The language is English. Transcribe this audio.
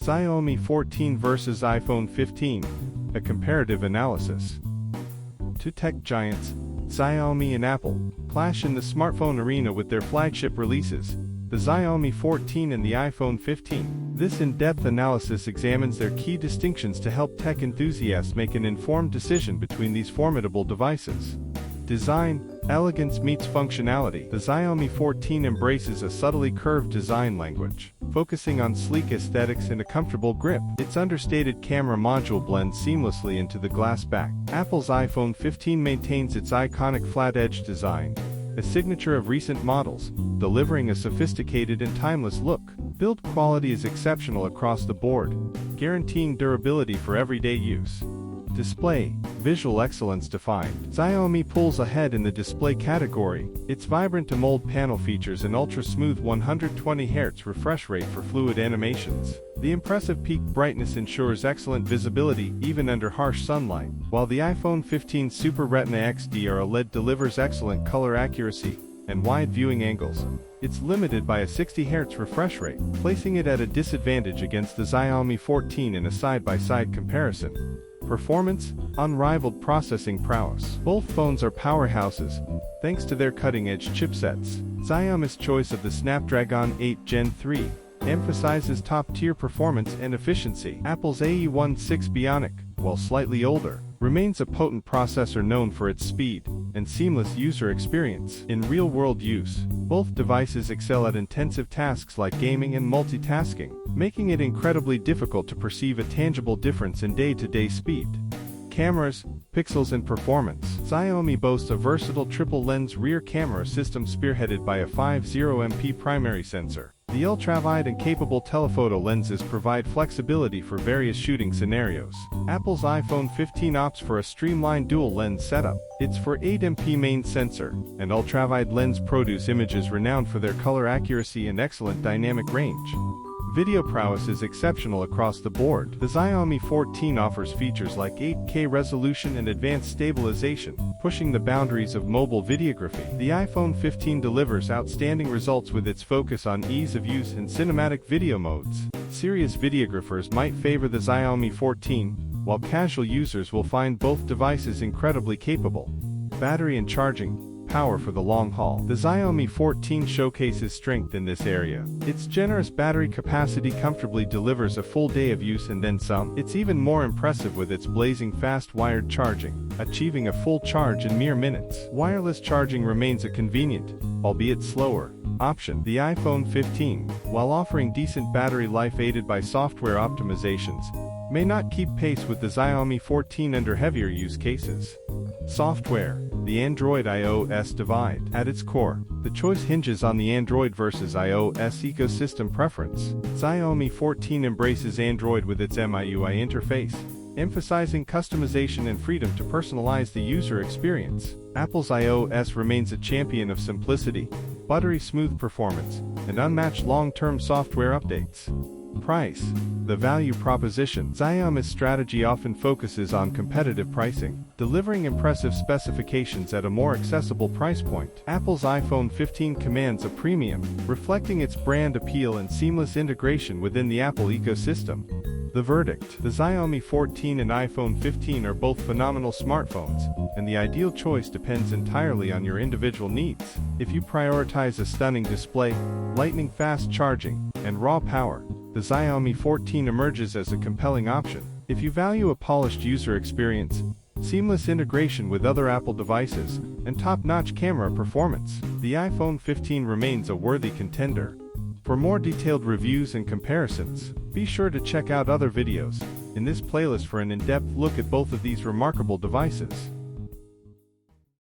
Xiaomi 14 versus iPhone 15, a comparative analysis. Two tech giants, Xiaomi and Apple, clash in the smartphone arena with their flagship releases, the Xiaomi 14 and the iPhone 15. This in-depth analysis examines their key distinctions to help tech enthusiasts make an informed decision between these formidable devices. Design, elegance meets functionality. The Xiaomi 14 embraces a subtly curved design language, focusing on sleek aesthetics and a comfortable grip. Its understated camera module blends seamlessly into the glass back. Apple's iPhone 15 maintains its iconic flat-edge design, a signature of recent models, delivering a sophisticated and timeless look. Build quality is exceptional across the board, guaranteeing durability for everyday use. Display, visual excellence defined. Xiaomi pulls ahead in the display category. Its vibrant AMOLED panel features an ultra-smooth 120Hz refresh rate for fluid animations. The impressive peak brightness ensures excellent visibility even under harsh sunlight, while the iPhone 15 Super Retina XDR OLED delivers excellent color accuracy and wide viewing angles. It's limited by a 60Hz refresh rate, placing it at a disadvantage against the Xiaomi 14 in a side-by-side comparison. Performance, unrivaled processing prowess. Both phones are powerhouses, thanks to their cutting-edge chipsets. Xiaomi's choice of the Snapdragon 8 Gen 3 emphasizes top-tier performance and efficiency. Apple's A16 Bionic, while slightly older, remains a potent processor known for its speed and seamless user experience. In real-world use, both devices excel at intensive tasks like gaming and multitasking, making it incredibly difficult to perceive a tangible difference in day-to-day speed. Cameras, pixels and performance. Xiaomi boasts a versatile triple-lens rear camera system spearheaded by a 50MP primary sensor. The ultrawide and capable telephoto lenses provide flexibility for various shooting scenarios. Apple's iPhone 15 opts for a streamlined dual-lens setup. Its 4.8MP main sensor and ultrawide lens produce images renowned for their color accuracy and excellent dynamic range. Video prowess is exceptional across the board. The Xiaomi 14 offers features like 8K resolution and advanced stabilization, pushing the boundaries of mobile videography. The iPhone 15 delivers outstanding results with its focus on ease of use and cinematic video modes. Serious videographers might favor the Xiaomi 14, while casual users will find both devices incredibly capable. Battery and charging power for the long haul. The Xiaomi 14 showcases strength in this area. Its generous battery capacity comfortably delivers a full day of use and then some. It's even more impressive with its blazing fast wired charging, achieving a full charge in mere minutes. Wireless charging remains a convenient, albeit slower, option. The iPhone 15, while offering decent battery life aided by software optimizations, may not keep pace with the Xiaomi 14 under heavier use cases. Software, the Android-iOS divide. At its core, the choice hinges on the Android versus iOS ecosystem preference. Xiaomi 14 embraces Android with its MIUI interface, emphasizing customization and freedom to personalize the user experience. Apple's iOS remains a champion of simplicity, buttery smooth performance, and unmatched long-term software updates. Price, the value proposition. Xiaomi's strategy often focuses on competitive pricing, delivering impressive specifications at a more accessible price point. Apple's iPhone 15 commands a premium, reflecting its brand appeal and seamless integration within the Apple ecosystem. The verdict: the Xiaomi 14 and iPhone 15 are both phenomenal smartphones, and the ideal choice depends entirely on your individual needs. If you prioritize a stunning display, lightning-fast charging, and raw power, the Xiaomi 14 emerges as a compelling option. If you value a polished user experience, seamless integration with other Apple devices, and top-notch camera performance, the iPhone 15 remains a worthy contender. For more detailed reviews and comparisons, be sure to check out other videos in this playlist for an in-depth look at both of these remarkable devices.